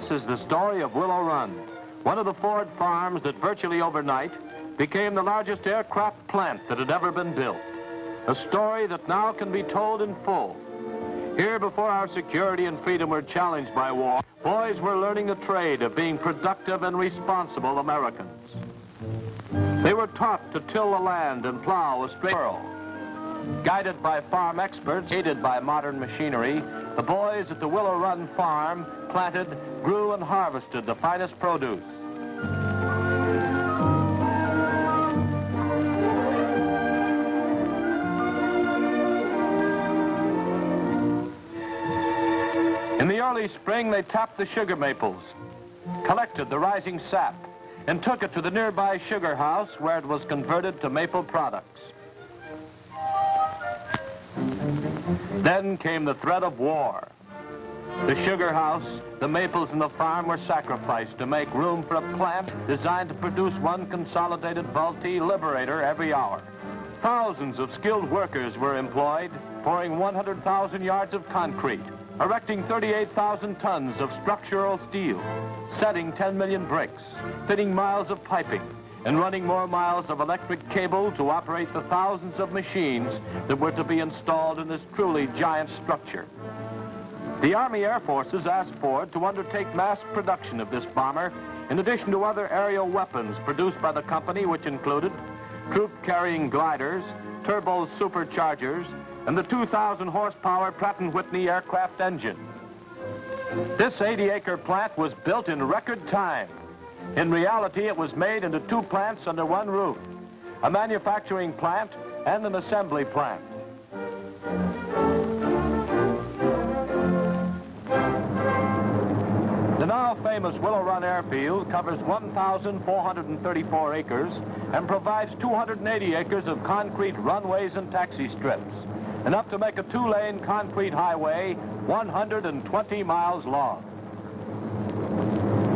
This is the story of Willow Run, one of the Ford farms that virtually overnight became the largest aircraft plant that had ever been built. A story that now can be told in full. Here, before our security and freedom were challenged by war, boys were learning the trade of being productive and responsible Americans. They were taught to till the land and plow a straight furrow. Guided by farm experts, aided by modern machinery, the boys at the Willow Run farm planted, grew, and harvested the finest produce. In the early spring, they tapped the sugar maples, collected the rising sap, and took it to the nearby sugar house where it was converted to maple products. Then came the threat of war. The sugar house, the maples, and the farm were sacrificed to make room for a plant designed to produce one consolidated Vultee Liberator every hour. Thousands of skilled workers were employed, pouring 100,000 yards of concrete, erecting 38,000 tons of structural steel, setting 10 million bricks, fitting miles of piping, and running more miles of electric cable to operate the thousands of machines that were to be installed in this truly giant structure. The Army Air Forces asked Ford to undertake mass production of this bomber, in addition to other aerial weapons produced by the company, which included troop-carrying gliders, turbo superchargers, and the 2,000 horsepower Pratt & Whitney aircraft engine. This 80-acre plant was built in record time. In reality, it was made into two plants under one roof, a manufacturing plant and an assembly plant. The now famous Willow Run airfield covers 1,434 acres and provides 280 acres of concrete runways and taxi strips, enough to make a two-lane concrete highway 120 miles long.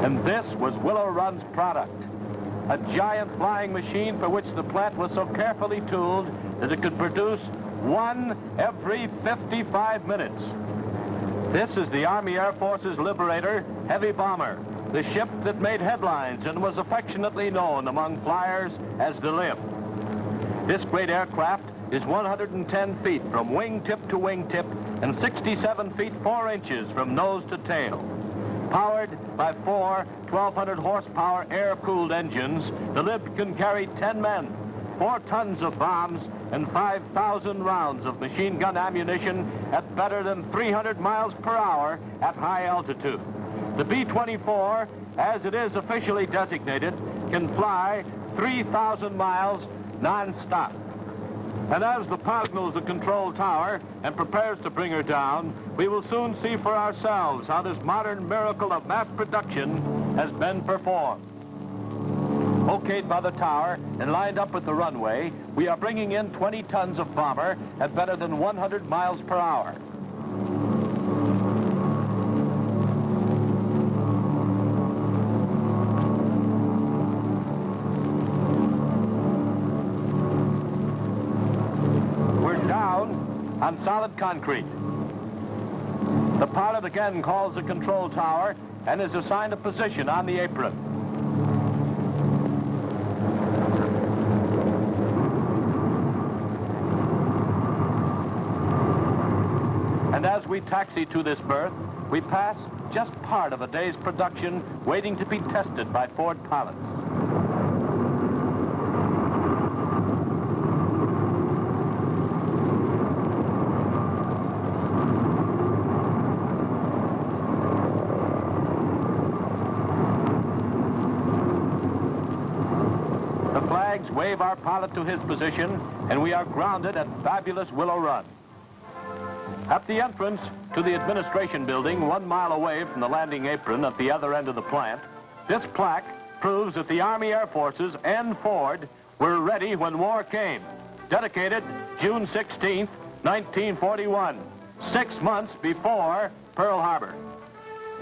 And this was Willow Run's product, a giant flying machine for which the plant was so carefully tooled that it could produce one every 55 minutes. This is the Army Air Force's Liberator Heavy Bomber, the ship that made headlines and was affectionately known among flyers as the Limb. This great aircraft is 110 feet from wingtip to wingtip and 67 feet 4 inches from nose to tail. Powered by 4 1,200 horsepower air-cooled engines, the Lib can carry 10 men, 4 tons of bombs, and 5,000 rounds of machine gun ammunition at better than 300 miles per hour at high altitude. The B-24, as it is officially designated, can fly 3,000 miles non-stop. And as the pilot signals the control tower and prepares to bring her down, we will soon see for ourselves how this modern miracle of mass production has been performed. Okayed by the tower and lined up with the runway, we are bringing in 20 tons of bomber at better than 100 miles per hour. On solid concrete. The pilot again calls the control tower and is assigned a position on the apron. And as we taxi to this berth, we pass just part of a day's production waiting to be tested by Ford pilots. Wave our pilot to his position, and we are grounded at fabulous Willow Run. At the entrance to the administration building, 1 mile away from the landing apron at the other end of the plant, this plaque proves that the Army Air Forces and Ford were ready when war came. Dedicated June 16th, 1941, 6 months before Pearl Harbor.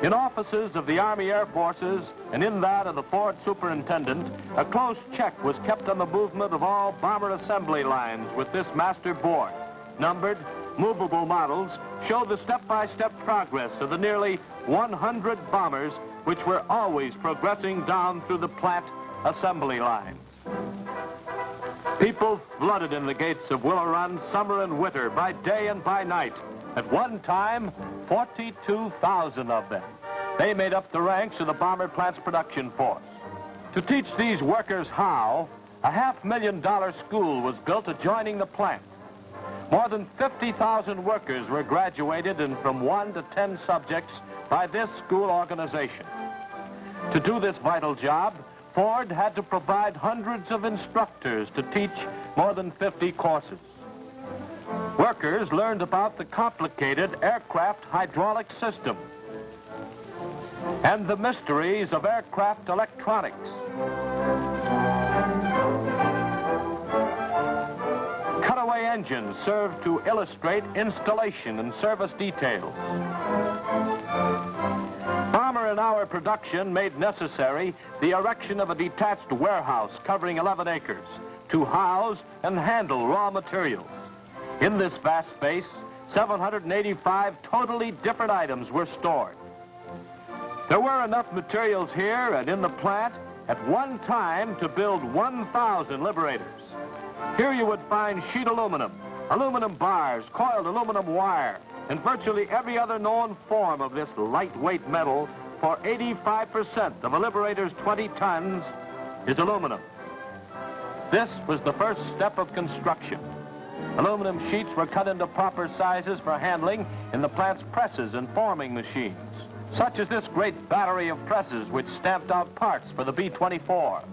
In offices of the Army Air Forces and in that of the Ford Superintendent, a close check was kept on the movement of all bomber assembly lines with this master board. numbered, movable models show the step-by-step progress of the nearly 100 bombers which were always progressing down through the plant assembly lines. People flooded in the gates of Willow Run summer and winter, by day and by night. At one time, 42,000 of them. They made up the ranks of the bomber plant's production force. To teach these workers how, a $500,000 school was built adjoining the plant. More than 50,000 workers were graduated in from 1 to 10 subjects by this school organization. To do this vital job, Ford had to provide hundreds of instructors to teach more than 50 courses. Workers learned about the complicated aircraft hydraulic system and the mysteries of aircraft electronics. Cutaway engines served to illustrate installation and service details. Bomber and hour production made necessary the erection of a detached warehouse covering 11 acres to house and handle raw materials. In this vast space, 785 totally different items were stored. There were enough materials here and in the plant at one time to build 1,000 liberators. Here you would find sheet aluminum, aluminum bars, coiled aluminum wire, and virtually every other known form of this lightweight metal, for 85% of a liberator's 20 tons is aluminum. This was the first step of construction. Aluminum sheets were cut into proper sizes for handling in the plant's presses and forming machines, such as this great battery of presses which stamped out parts for the B-24.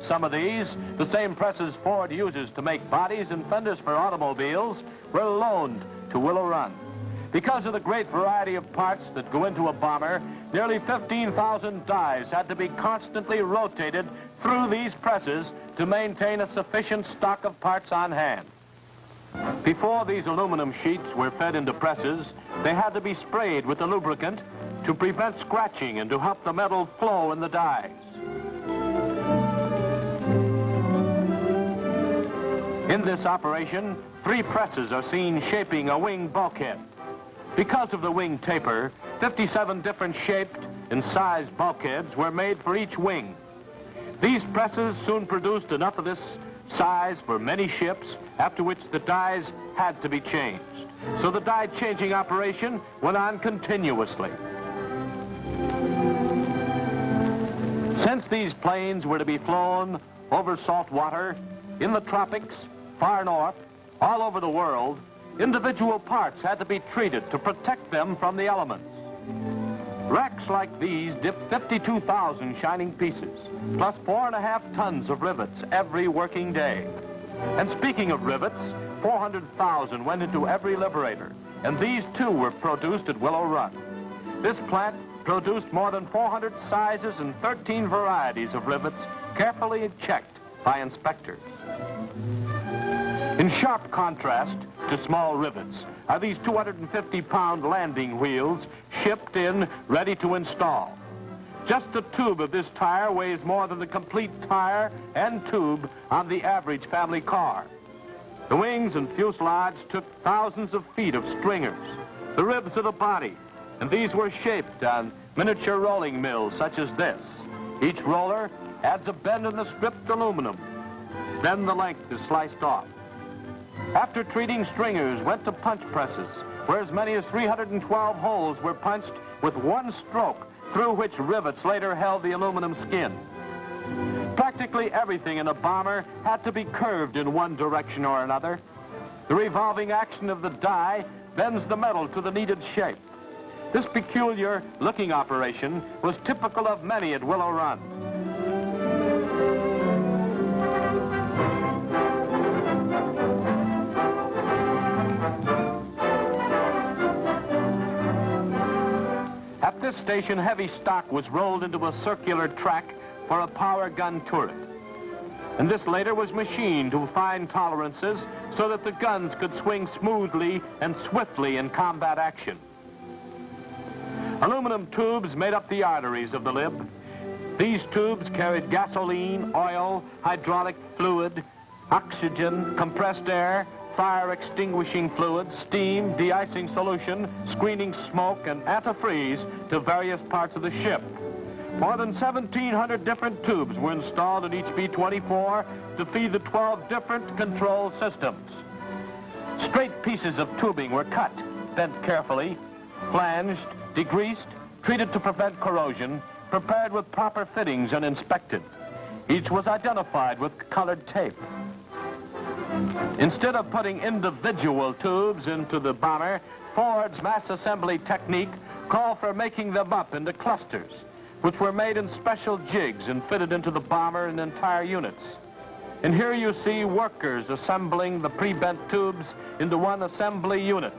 Some of these, the same presses Ford uses to make bodies and fenders for automobiles, were loaned to Willow Run. Because of the great variety of parts that go into a bomber, nearly 15,000 dies had to be constantly rotated through these presses to maintain a sufficient stock of parts on hand. Before these aluminum sheets were fed into presses, they had to be sprayed with a lubricant to prevent scratching and to help the metal flow in the dies. In this operation, 3 presses are seen shaping a wing bulkhead. Because of the wing taper, 57 different shaped and sized bulkheads were made for each wing. These presses soon produced enough of this size for many ships, after which the dies had to be changed. So the die changing operation went on continuously. Since these planes were to be flown over salt water, in the tropics, far north, all over the world, individual parts had to be treated to protect them from the elements. Racks like these dip 52,000 shining pieces, plus 4.5 tons of rivets every working day. And speaking of rivets, 400,000 went into every liberator, and these too were produced at Willow Run. This plant produced more than 400 sizes and 13 varieties of rivets, carefully checked by inspectors. In sharp contrast to small rivets are these 250-pound landing wheels shipped in, ready to install. Just a tube of this tire weighs more than the complete tire and tube on the average family car. The wings and fuselage took thousands of feet of stringers, the ribs of the body, and these were shaped on miniature rolling mills such as this. Each roller adds a bend in the stripped aluminum. Then the length is sliced off. After treating, stringers went to punch presses, where as many as 312 holes were punched with one stroke, through which rivets later held the aluminum skin. Practically everything in a bomber had to be curved in one direction or another. The revolving action of the die bends the metal to the needed shape. This peculiar looking operation was typical of many at Willow Run. At this station, heavy stock was rolled into a circular track for a power gun turret. And this later was machined to fine tolerances so that the guns could swing smoothly and swiftly in combat action. Aluminum tubes made up the arteries of the lib. These tubes carried gasoline, oil, hydraulic fluid, oxygen, compressed air, fire extinguishing fluid, steam, de-icing solution, screening smoke, and antifreeze to various parts of the ship. More than 1,700 different tubes were installed in each B-24 to feed the 12 different control systems. Straight pieces of tubing were cut, bent carefully, flanged, degreased, treated to prevent corrosion, prepared with proper fittings and inspected. Each was identified with colored tape. Instead of putting individual tubes into the bomber, Ford's mass assembly technique called for making them up into clusters, which were made in special jigs and fitted into the bomber in entire units. And here you see workers assembling the pre-bent tubes into one assembly unit.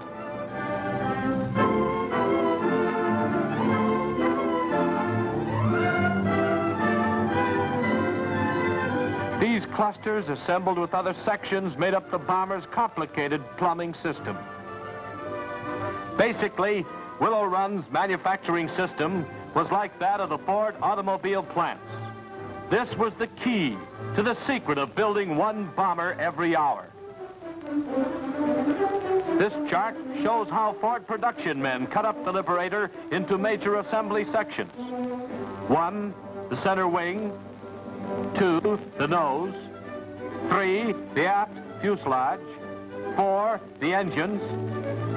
These clusters, assembled with other sections, made up the bomber's complicated plumbing system. Basically, Willow Run's manufacturing system was like that of the Ford automobile plants. This was the key to the secret of building one bomber every hour. This chart shows how Ford production men cut up the Liberator into major assembly sections. 1, the center wing. 2, the nose. 3, the aft fuselage. 4, the engines.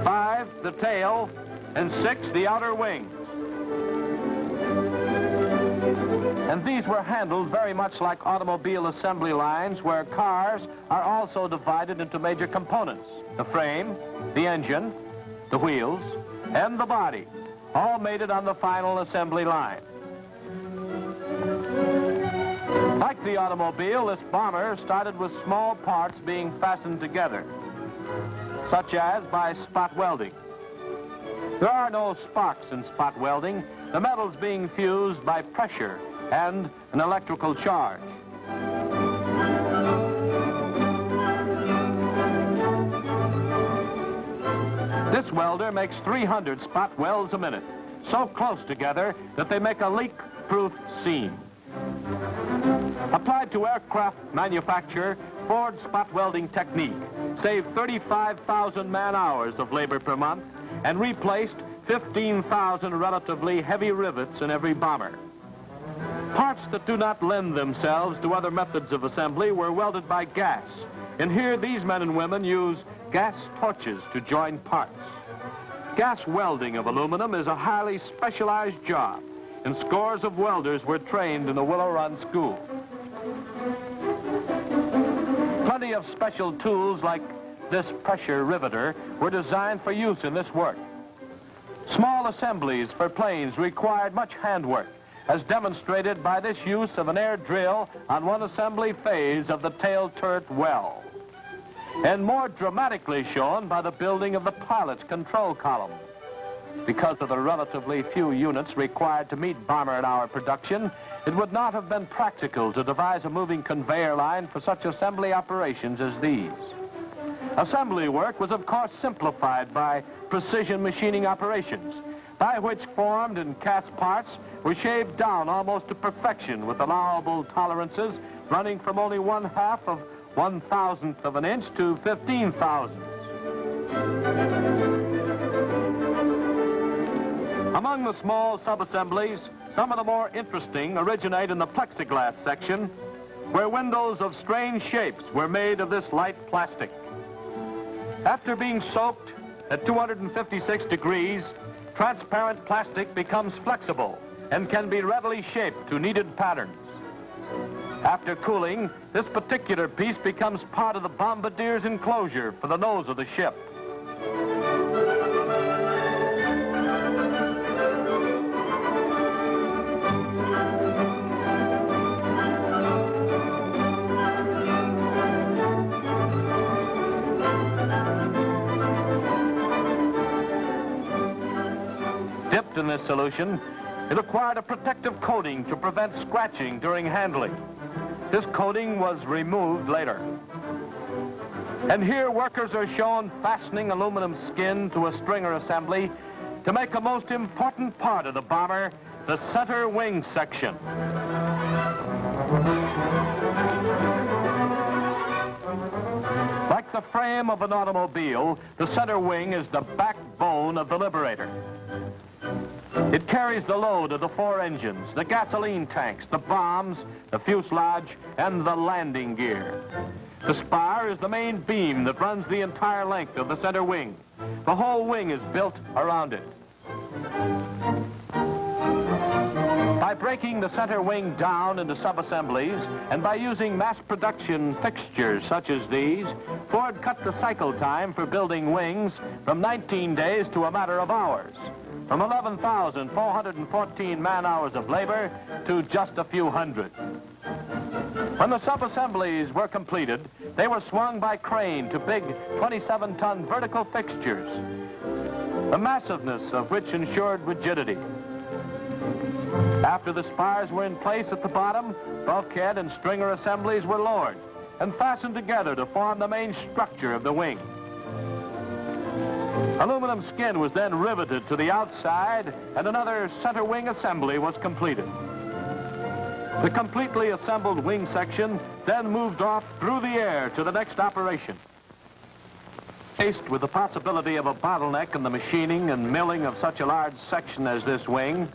5, the tail. And 6, the outer wings. And these were handled very much like automobile assembly lines, where cars are also divided into major components: the frame, the engine, the wheels, and the body, all mated on the final assembly line. Like the automobile, this bomber started with small parts being fastened together, such as by spot welding. There are no sparks in spot welding, the metals being fused by pressure and an electrical charge. This welder makes 300 spot welds a minute, so close together that they make a leak-proof seam. Applied to aircraft manufacture, Ford's spot welding technique saved 35,000 man-hours of labor per month and replaced 15,000 relatively heavy rivets in every bomber. Parts that do not lend themselves to other methods of assembly were welded by gas, and here these men and women use gas torches to join parts. Gas welding of aluminum is a highly specialized job, and scores of welders were trained in the Willow Run School. Plenty of special tools like this pressure riveter were designed for use in this work. Small assemblies for planes required much handwork, as demonstrated by this use of an air drill on one assembly phase of the tail turret well, and more dramatically shown by the building of the pilot's control column. Because of the relatively few units required to meet bomber-an-hour production, it would not have been practical to devise a moving conveyor line for such assembly operations as these. Assembly work was, of course, simplified by precision machining operations, by which formed and cast parts were shaved down almost to perfection with allowable tolerances running from only 1/2 of 1,000th of an inch to 15 thousandths. Among the small sub-assemblies, some of the more interesting originate in the plexiglass section, where windows of strange shapes were made of this light plastic. After being soaked at 256 degrees, transparent plastic becomes flexible and can be readily shaped to needed patterns. After cooling, this particular piece becomes part of the bombardier's enclosure for the nose of the ship. Dipped in this solution, it acquired a protective coating to prevent scratching during handling. This coating was removed later. And here workers are shown fastening aluminum skin to a stringer assembly to make a most important part of the bomber, the center wing section. Like the the frame of an automobile, the center wing is the backbone of the Liberator. It carries the load of the 4 engines, the gasoline tanks, the bombs, the fuselage, and the landing gear. The spar is the main beam that runs the entire length of the center wing. The whole wing is built around it. By breaking the center wing down into sub-assemblies and by using mass production fixtures such as these, Ford cut the cycle time for building wings from 19 days to a matter of hours, from 11,414 man-hours of labor to just a few hundred. When the sub-assemblies were completed, they were swung by crane to big 27-ton vertical fixtures, the massiveness of which ensured rigidity. After the spars were in place at the bottom, bulkhead and stringer assemblies were lowered and fastened together to form the main structure of the wing. Aluminum skin was then riveted to the outside, and another center wing assembly was completed. The completely assembled wing section then moved off through the air to the next operation. Faced with the possibility of a bottleneck in the machining and milling of such a large section as this wing,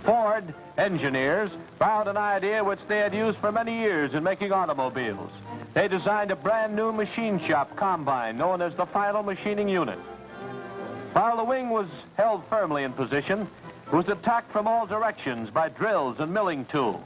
Ford engineers found an idea which they had used for many years in making automobiles. They designed a brand new machine shop combine known as the final machining unit. While the wing was held firmly in position, it was attacked from all directions by drills and milling tools.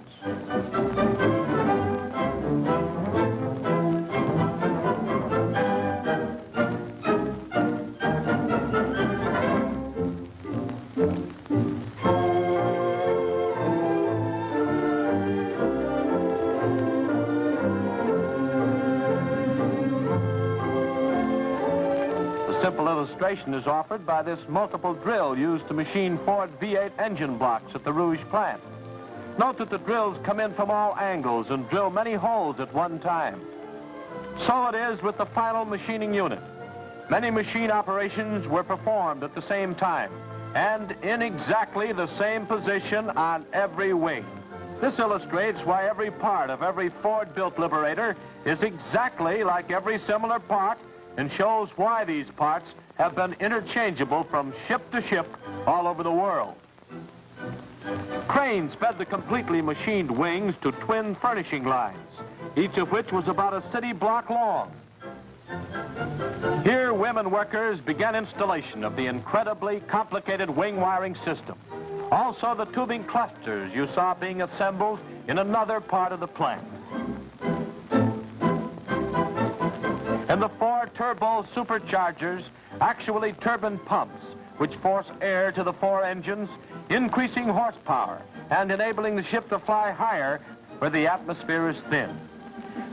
A simple illustration is offered by this multiple drill used to machine Ford V8 engine blocks at the Rouge plant. Note that the drills come in from all angles and drill many holes at one time. So it is with the final machining unit. Many machine operations were performed at the same time and in exactly the same position on every wing. This illustrates why every part of every Ford-built Liberator is exactly like every similar part, and shows why these parts have been interchangeable from ship to ship all over the world. Cranes fed the completely machined wings to twin furnishing lines, each of which was about a city block long. Here, women workers began installation of the incredibly complicated wing wiring system. Also, the tubing clusters you saw being assembled in another part of the plant. And the 4 turbo superchargers, actually turbine pumps, which force air to the 4 engines, increasing horsepower and enabling the ship to fly higher where the atmosphere is thin.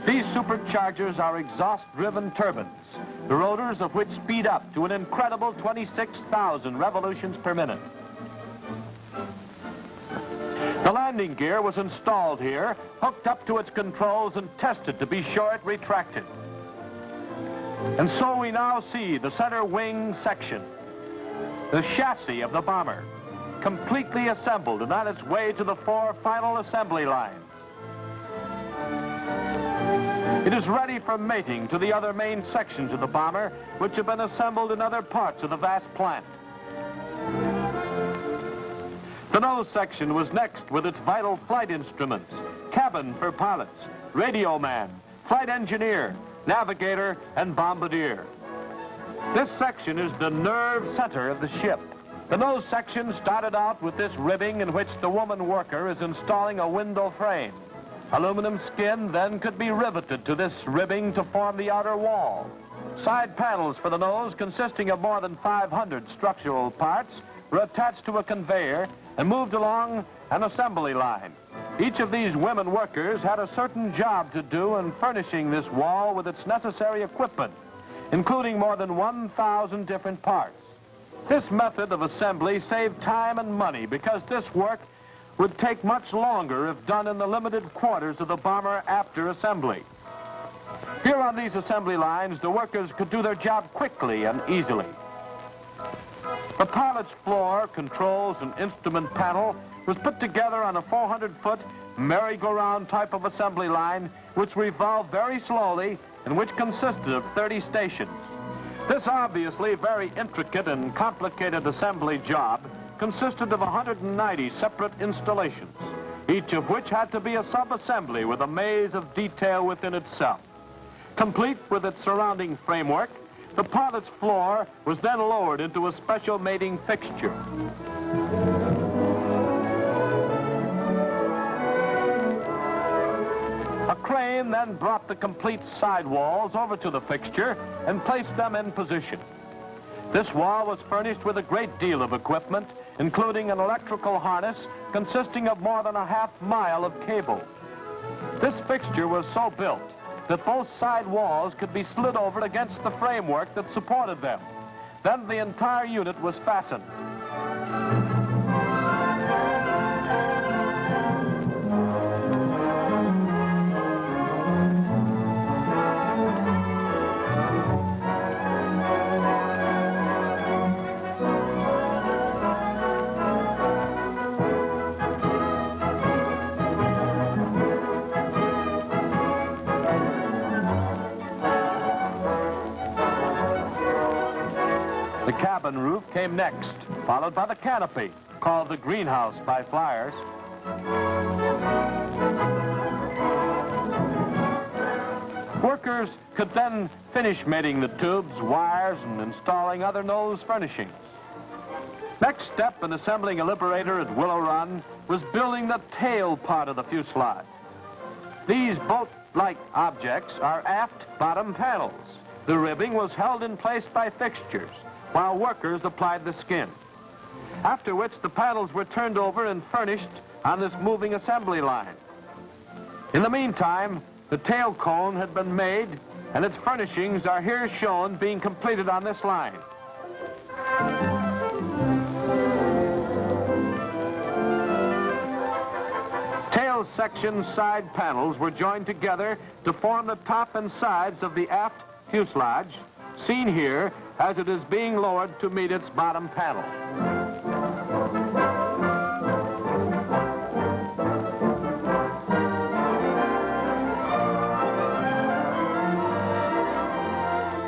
These superchargers are exhaust-driven turbines, the rotors of which speed up to an incredible 26,000 revolutions per minute. The landing gear was installed here, hooked up to its controls and tested to be sure it retracted. And so we now see the center wing section, the chassis of the bomber, completely assembled and on its way to the 4 final assembly lines. It is ready for mating to the other main sections of the bomber, which have been assembled in other parts of the vast plant. The nose section was next with its vital flight instruments, cabin for pilots, radio man, flight engineer, navigator, and bombardier. This section is the nerve center of the ship. The nose section started out with this ribbing in which the woman worker is installing a window frame. Aluminum skin then could be riveted to this ribbing to form the outer wall. Side panels for the nose, consisting of more than 500 structural parts, were attached to a conveyor and moved along an assembly line. Each of these women workers had a certain job to do in furnishing this wall with its necessary equipment, including more than 1,000 different parts. This method of assembly saved time and money because this work would take much longer if done in the limited quarters of the bomber after assembly. Here on these assembly lines, the workers could do their job quickly and easily. The pilot's floor, controls, and instrument panel was put together on a 400-foot merry-go-round type of assembly line, which revolved very slowly and which consisted of 30 stations. This obviously very intricate and complicated assembly job consisted of 190 separate installations, each of which had to be a sub-assembly with a maze of detail within itself. Complete with its surrounding framework, the pilot's floor was then lowered into a special mating fixture. A crane then brought the complete side walls over to the fixture and placed them in position. This wall was furnished with a great deal of equipment, including an electrical harness consisting of more than a half-mile of cable. This fixture was so built that both side walls could be slid over against the framework that supported them. Then the entire unit was fastened. The cabin roof came next, followed by the canopy, called the greenhouse by flyers. Workers could then finish mating the tubes, wires, and installing other nose furnishings. Next step in assembling a Liberator at Willow Run was building the tail part of the fuselage. These boat-like objects are aft bottom panels. The ribbing was held in place by fixtures, while workers applied the skin. After which the panels were turned over and furnished on this moving assembly line. In the meantime, the tail cone had been made, and its furnishings are here shown being completed on this line. Tail section side panels were joined together to form the top and sides of the aft fuselage, seen here as it is being lowered to meet its bottom panel.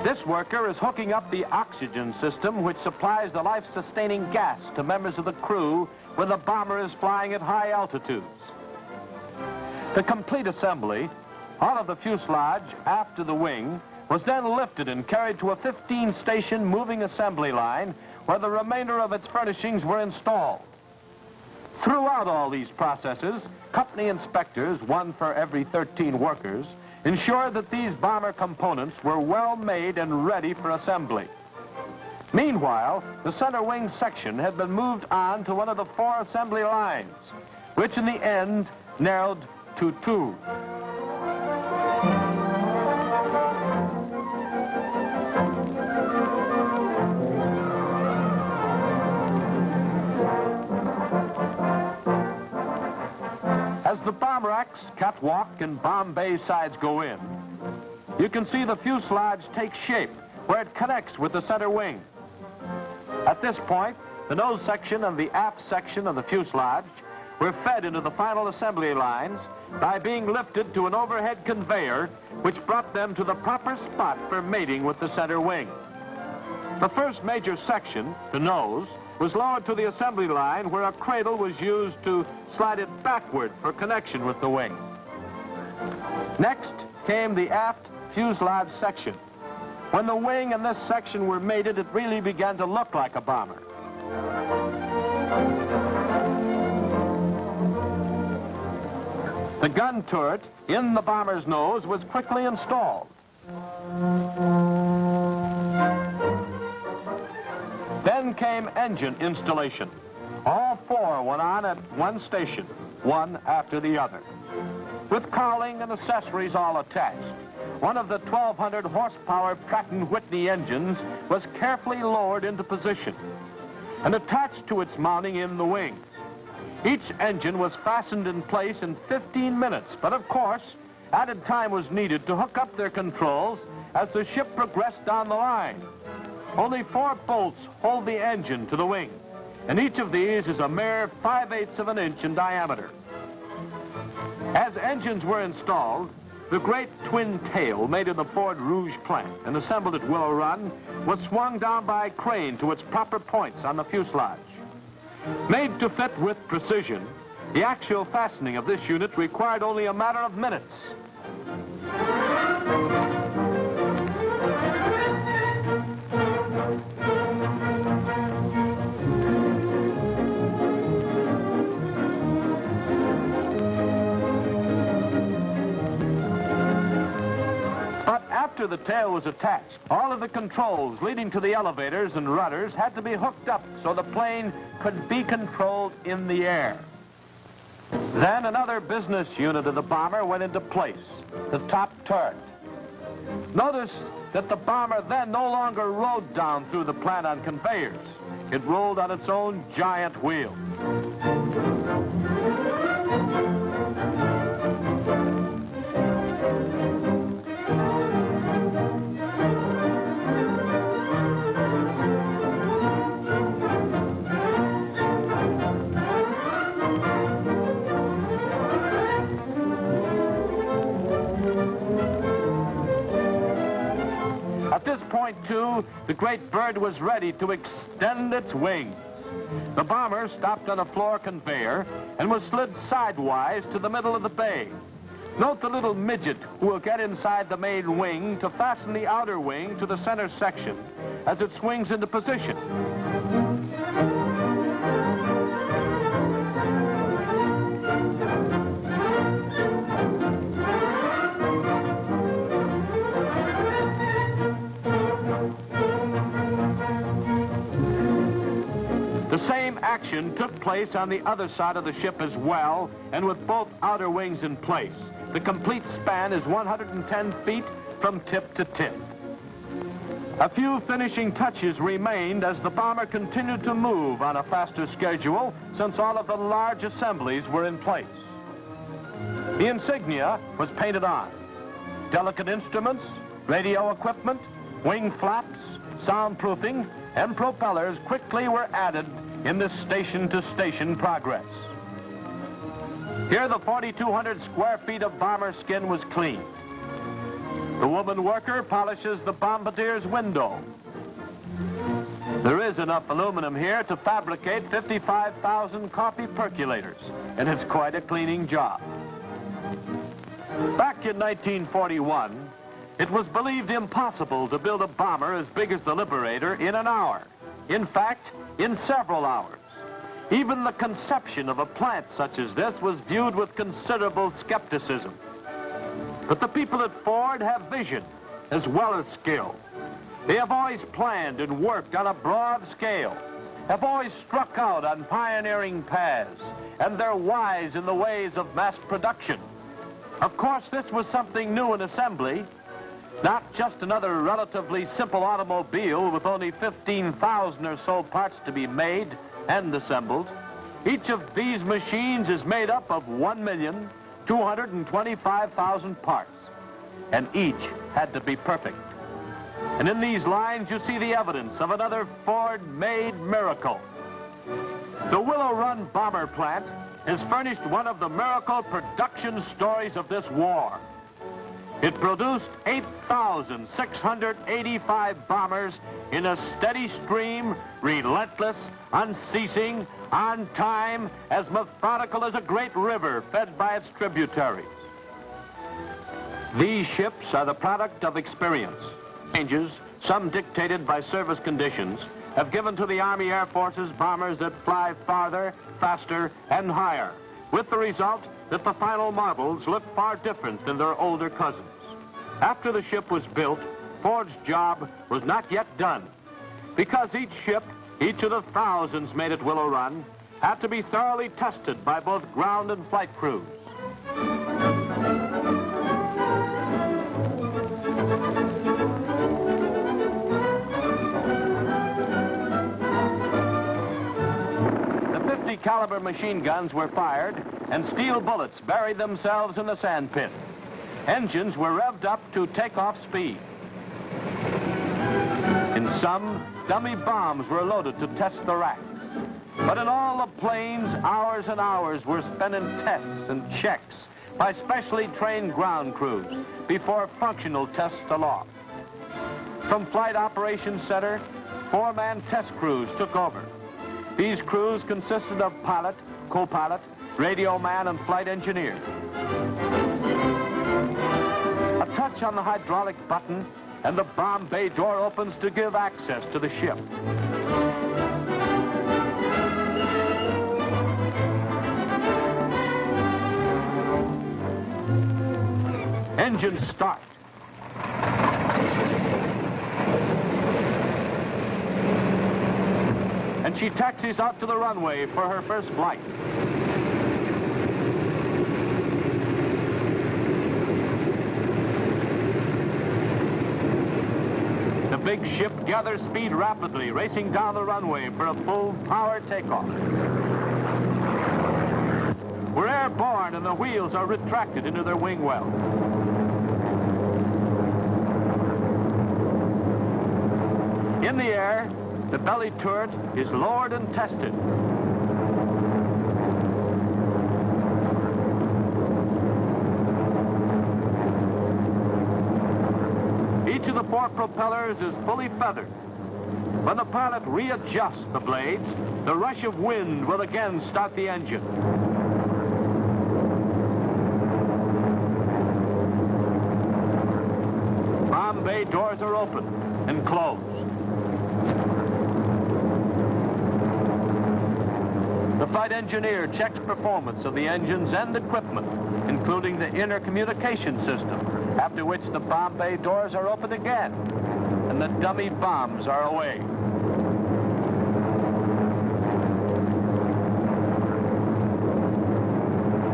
This worker is hooking up the oxygen system which supplies the life-sustaining gas to members of the crew when the bomber is flying at high altitudes. The complete assembly, all of the fuselage after the wing, was then lifted and carried to a 15-station moving assembly line where the remainder of its furnishings were installed. Throughout all these processes, company inspectors, one for every 13 workers, ensured that these bomber components were well made and ready for assembly. Meanwhile, the center wing section had been moved on to one of the 4 assembly lines, which in the end narrowed to 2. As the bomber axe, catwalk, and bomb bay sides go in, you can see the fuselage take shape where it connects with the center wing. At this point, the nose section and the aft section of the fuselage were fed into the final assembly lines by being lifted to an overhead conveyor which brought them to the proper spot for mating with the center wing. The first major section, the nose, was lowered to the assembly line where a cradle was used to slide it backward for connection with the wing. Next came the aft fuselage section. When the wing and this section were mated, it really began to look like a bomber. The gun turret in the bomber's nose was quickly installed. Then came engine installation. All 4 went on at one station, one after the other, with cowling and accessories all attached. One of the 1,200 horsepower Pratt & Whitney engines was carefully lowered into position and attached to its mounting in the wing. Each engine was fastened in place in 15 minutes, but of course, added time was needed to hook up their controls as the ship progressed down the line. Only 4 bolts hold the engine to the wing, and each of these is a mere 5/8 of an inch in diameter. As engines were installed, The great twin tail made in the Ford Rouge plant and assembled at Willow Run was swung down by a crane to its proper points on the fuselage. Made to fit with precision, the axial fastening of this unit required only a matter of minutes. After the tail was attached, all of the controls leading to the elevators and rudders had to be hooked up so the plane could be controlled in the air. Then another business unit of the bomber went into place, the top turret. Notice that the bomber then no longer rode down through the plant on conveyors. It rolled on its own giant wheel. At this point, too, the great bird was ready to extend its wings. The bomber stopped on a floor conveyor and was slid sidewise to the middle of the bay. Note the little midget who will get inside the main wing to fasten the outer wing to the center section as it swings into position. The same action took place on the other side of the ship as well, and with both outer wings in place. The complete span is 110 feet from tip to tip. A few finishing touches remained as the bomber continued to move on a faster schedule since all of the large assemblies were in place. The insignia was painted on. Delicate instruments, radio equipment, wing flaps, soundproofing, and propellers quickly were added in this station-to-station progress. Here the 4,200 square feet of bomber skin was cleaned. The woman worker polishes the bombardier's window. There is enough aluminum here to fabricate 55,000 coffee percolators, and it's quite a cleaning job. Back in 1941, it was believed impossible to build a bomber as big as the Liberator in an hour. In fact, in several hours. Even the conception of a plant such as this was viewed with considerable skepticism. But the people at Ford have vision as well as skill. They have always planned and worked on a broad scale, have always struck out on pioneering paths, and they're wise in the ways of mass production. Of course, this was something new in assembly, not just another relatively simple automobile with only 15,000 or so parts to be made and assembled. Each of these machines is made up of 1,225,000 parts, and each had to be perfect. And in these lines, you see the evidence of another Ford-made miracle. The Willow Run Bomber Plant has furnished one of the miracle production stories of this war. It produced 8,685 bombers in a steady stream, relentless, unceasing, on time, as methodical as a great river fed by its tributaries. These ships are the product of experience. Changes, some dictated by service conditions, have given to the Army Air Force's bombers that fly farther, faster, and higher, with the result that the final models look far different than their older cousins. After the ship was built, Ford's job was not yet done, because each ship, each of the thousands made at Willow Run, had to be thoroughly tested by both ground and flight crews. The .50 caliber machine guns were fired, and steel bullets buried themselves in the sand pit. Engines were revved up to takeoff speed. In some, dummy bombs were loaded to test the racks. But in all the planes, hours and hours were spent in tests and checks by specially trained ground crews before functional tests aloft. From Flight Operations Center, 4-man test crews took over. These crews consisted of pilot, co-pilot, radio man, and flight engineer. A touch on the hydraulic button, and the bomb bay door opens to give access to the ship. Engines start. And she taxis out to the runway for her first flight. The big ship gathers speed rapidly, racing down the runway for a full power takeoff. We're airborne and the wheels are retracted into their wing well. In the air, the belly turret is lowered and tested. Each of the 4 propellers is fully feathered. When the pilot readjusts the blades, the rush of wind will again start the engine. Bomb bay doors are open and closed. The flight engineer checks performance of the engines and equipment, including the inner communication system, after which the bomb bay doors are open again, and the dummy bombs are away.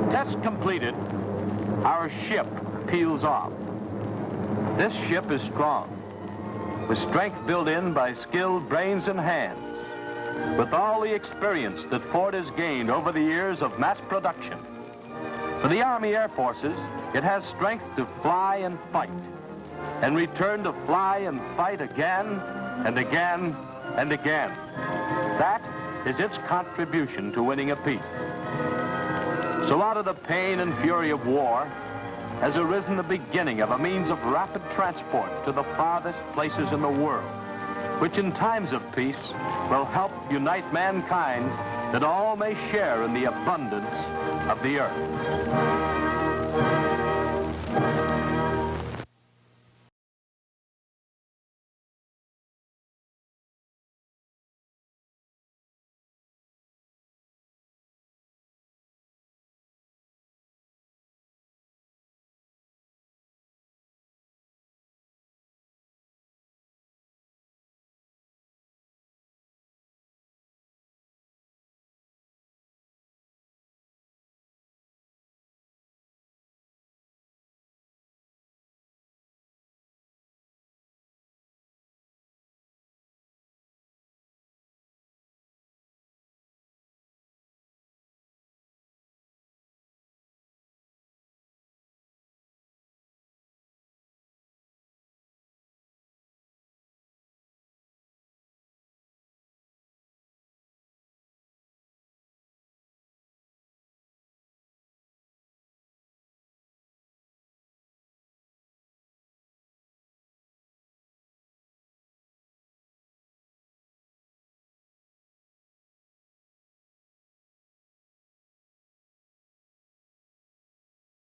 Test completed, our ship peels off. This ship is strong, with strength built in by skilled brains and hands, with all the experience that Ford has gained over the years of mass production. For the Army Air Forces, it has strength to fly and fight, and return to fly and fight again and again and again. That is its contribution to winning a peace. So out of the pain and fury of war has arisen the beginning of a means of rapid transport to the farthest places in the world, which in times of peace will help unite mankind that all may share in the abundance of the earth.